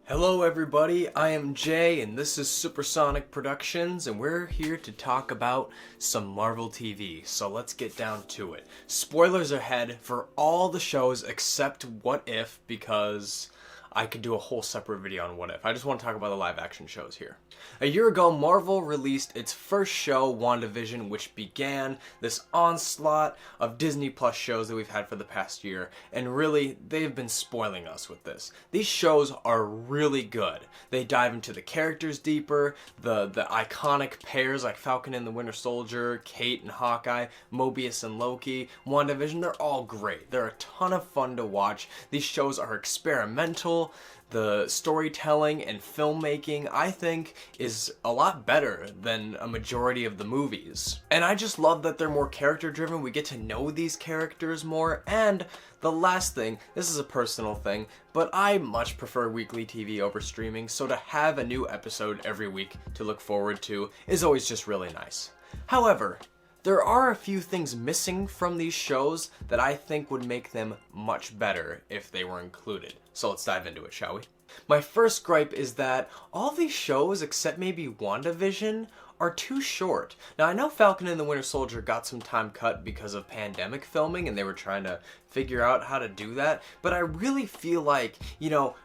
Hello everybody, I am Jay and this is Supersonic Productions and we're here to talk about some Marvel TV, so let's get down to it. Spoilers ahead for all the shows except What If, because I could do a whole separate video on What If. I just want to talk about the live action shows here. A year ago, Marvel released its first show, WandaVision, which began this onslaught of Disney Plus shows that we've had for the past year, and really, they've been spoiling us with this. These shows are really good. They dive into the characters deeper, the iconic pairs like Falcon and the Winter Soldier, Kate and Hawkeye, Mobius and Loki, WandaVision, they're all great. They're a ton of fun to watch. These shows are experimental. The storytelling and filmmaking, I think, is a lot better than a majority of the movies. And I just love that they're more character driven. We get to know these characters more. And the last thing, this is a personal thing, but I much prefer weekly TV over streaming, so to have a new episode every week to look forward to is always just really nice. However, there are a few things missing from these shows that I think would make them much better if they were included. So let's dive into it, shall we? My first gripe is that all these shows, except maybe WandaVision, are too short. Now I know Falcon and the Winter Soldier got some time cut because of pandemic filming and they were trying to figure out how to do that, but I really feel like, you know,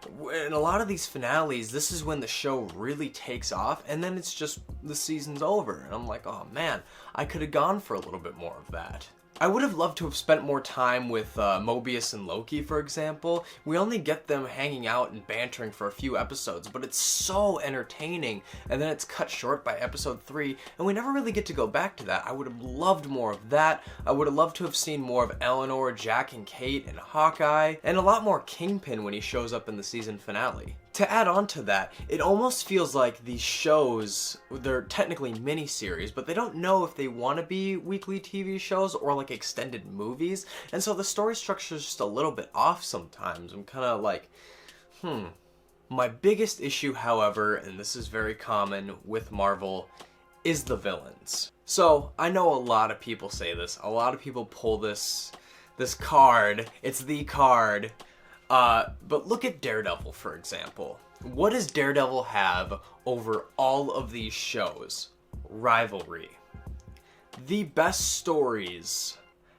in a lot of these finales, this is when the show really takes off and then it's just the season's over and I'm like, oh man, I could have gone for a little bit more of that. I would have loved to have spent more time with Mobius and Loki, for example. We only get them hanging out and bantering for a few episodes, but it's so entertaining, and then it's cut short by episode 3, and we never really get to go back to that. I would have loved more of that. I would have loved to have seen more of Eleanor, Jack and Kate, and Hawkeye, and a lot more Kingpin when he shows up in the season finale. To add on to that, it almost feels like these shows, they're technically mini-series, but they don't know if they want to be weekly TV shows or like extended movies, and so the story structure is just a little bit off sometimes. I'm kind of like, My biggest issue, however, and this is very common with Marvel, is the villains. So, I know a lot of people say this, a lot of people pull this card, it's the card. But look at Daredevil, for example. What does Daredevil have over all of these shows? Rivalry. The best stories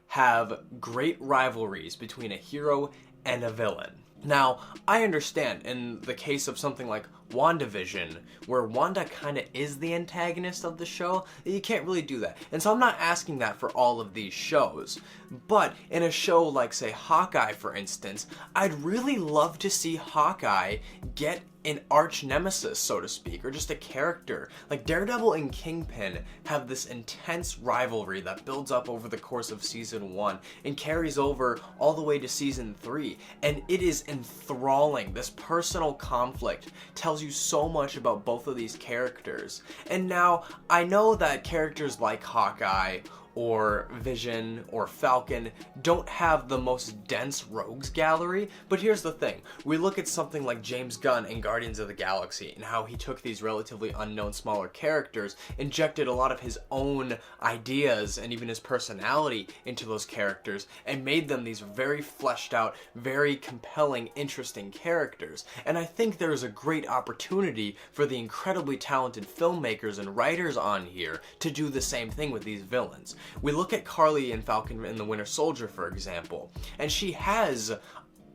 have great rivalries between a hero and a villain. Now, I understand in the case of something like WandaVision, where Wanda kind of is the antagonist of the show, you can't really do that. And so I'm not asking that for all of these shows. But in a show like, say, Hawkeye, for instance, I'd really love to see Hawkeye get an arch nemesis, so to speak, or just a character. Like Daredevil and Kingpin have this intense rivalry that builds up over the course of season 1 and carries over all the way to season 3, and it is enthralling. This personal conflict tells you so much about both of these characters. And now I know that characters like Hawkeye or Vision or Falcon don't have the most dense rogues gallery, but here's the thing. We look at something like James Gunn in Guardians of the Galaxy and how he took these relatively unknown smaller characters, injected a lot of his own ideas and even his personality into those characters, and made them these very fleshed out, very compelling, interesting characters. And I think there's a great opportunity for the incredibly talented filmmakers and writers on here to do the same thing with these villains. We look at Carly in Falcon and the Winter Soldier, for example, and she has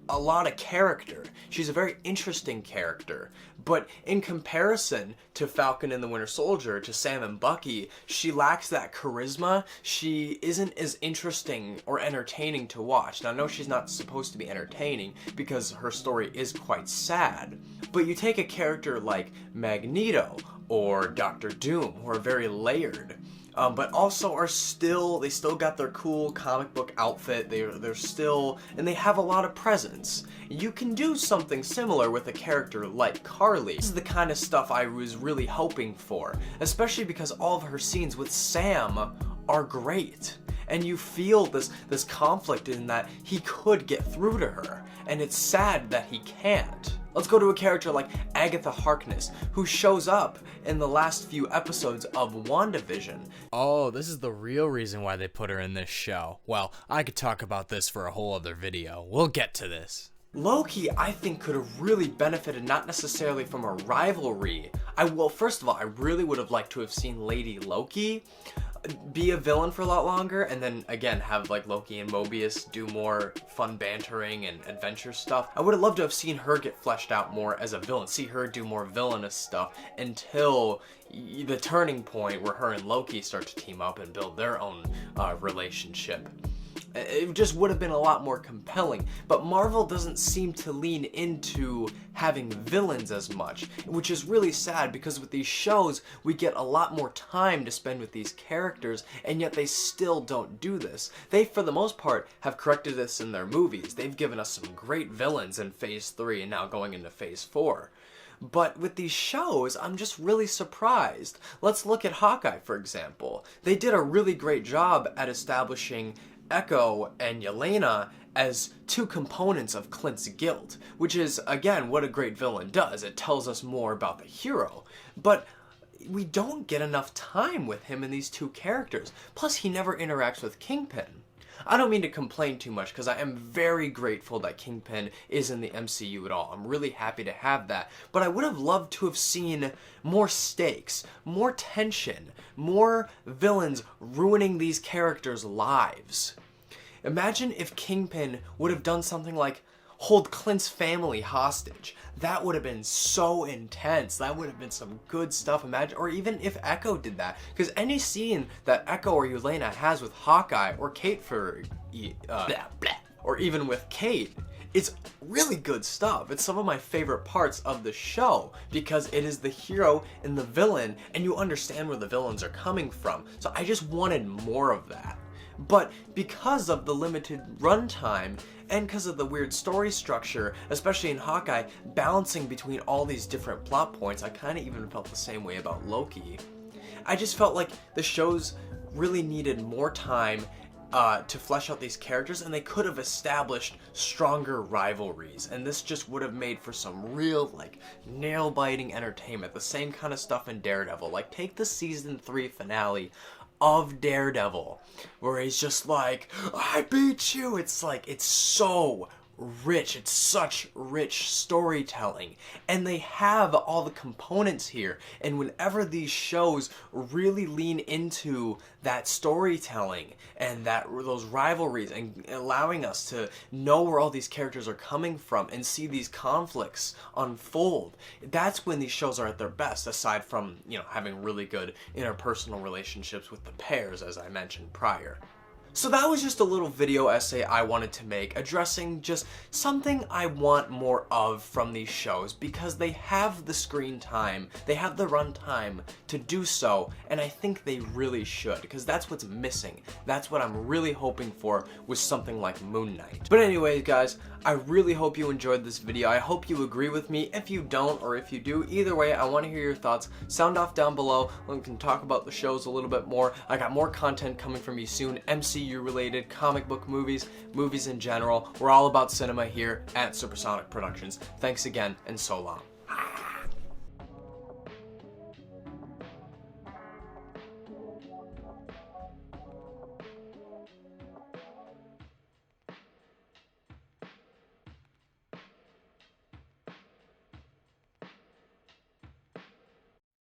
a lot of character. She's a very interesting character, but in comparison to Falcon and the Winter Soldier, to Sam and Bucky, she lacks that charisma. She isn't as interesting or entertaining to watch. Now, I know she's not supposed to be entertaining because her story is quite sad, but you take a character like Magneto or Doctor Doom, who are very layered, but also they still got their cool comic book outfit. They're still, and they have a lot of presence. You can do something similar with a character like Carly. This is the kind of stuff I was really hoping for, especially because all of her scenes with Sam are great. And you feel this conflict in that he could get through to her, and it's sad that he can't. Let's go to a character like Agatha Harkness, who shows up in the last few episodes of WandaVision. Oh, this is the real reason why they put her in this show. Well, I could talk about this for a whole other video. We'll get to this. Loki, I think, could have really benefited not necessarily from a rivalry. Well, first of all, I really would have liked to have seen Lady Loki be a villain for a lot longer, and then again have like Loki and Mobius do more fun bantering and adventure stuff. I would have loved to have seen her get fleshed out more as a villain, see her do more villainous stuff until the turning point where her and Loki start to team up and build their own relationship. It just would have been a lot more compelling, but Marvel doesn't seem to lean into having villains as much, which is really sad because with these shows, we get a lot more time to spend with these characters, and yet they still don't do this. They, for the most part, have corrected this in their movies. They've given us some great villains in Phase 3 and now going into Phase 4. But with these shows, I'm just really surprised. Let's look at Hawkeye, for example. They did a really great job at establishing Echo and Yelena as two components of Clint's guilt, which is, again, what a great villain does. It tells us more about the hero. But we don't get enough time with him and these two characters. Plus, he never interacts with Kingpin. I don't mean to complain too much because I am very grateful that Kingpin is in the MCU at all. I'm really happy to have that. But I would have loved to have seen more stakes, more tension, more villains ruining these characters' lives. Imagine if Kingpin would have done something like hold Clint's family hostage. That would have been so intense. That would have been some good stuff. Imagine, or even if Echo did that. Because any scene that Echo or Yelena has with Hawkeye, or Kate or even with Kate, it's really good stuff. It's some of my favorite parts of the show because it is the hero and the villain, and you understand where the villains are coming from. So I just wanted more of that. But because of the limited runtime and because of the weird story structure, especially in Hawkeye, balancing between all these different plot points, I kind of even felt the same way about Loki. I just felt like the shows really needed more time to flesh out these characters, and they could have established stronger rivalries, and this just would have made for some real, like, nail-biting entertainment. The same kind of stuff in Daredevil. Like, take the season 3 finale of Daredevil, where he's just like, I beat you. It's like, it's so rich. It's such rich storytelling, and they have all the components here. And whenever these shows really lean into that storytelling and those rivalries and allowing us to know where all these characters are coming from and see these conflicts unfold, that's when these shows are at their best, aside from, you know, having really good interpersonal relationships with the pairs, as I mentioned prior. So that was just a little video essay I wanted to make addressing just something I want more of from these shows, because they have the screen time, they have the run time to do so, and I think they really should, because that's what's missing. That's what I'm really hoping for with something like Moon Knight. But anyways, guys, I really hope you enjoyed this video. I hope you agree with me. If you don't, or if you do, either way, I want to hear your thoughts. Sound off down below. We can talk about the shows a little bit more. I got more content coming from you soon. MCU related, comic book movies, movies in general. We're all about cinema here at Supersonic Productions. Thanks again, and so long.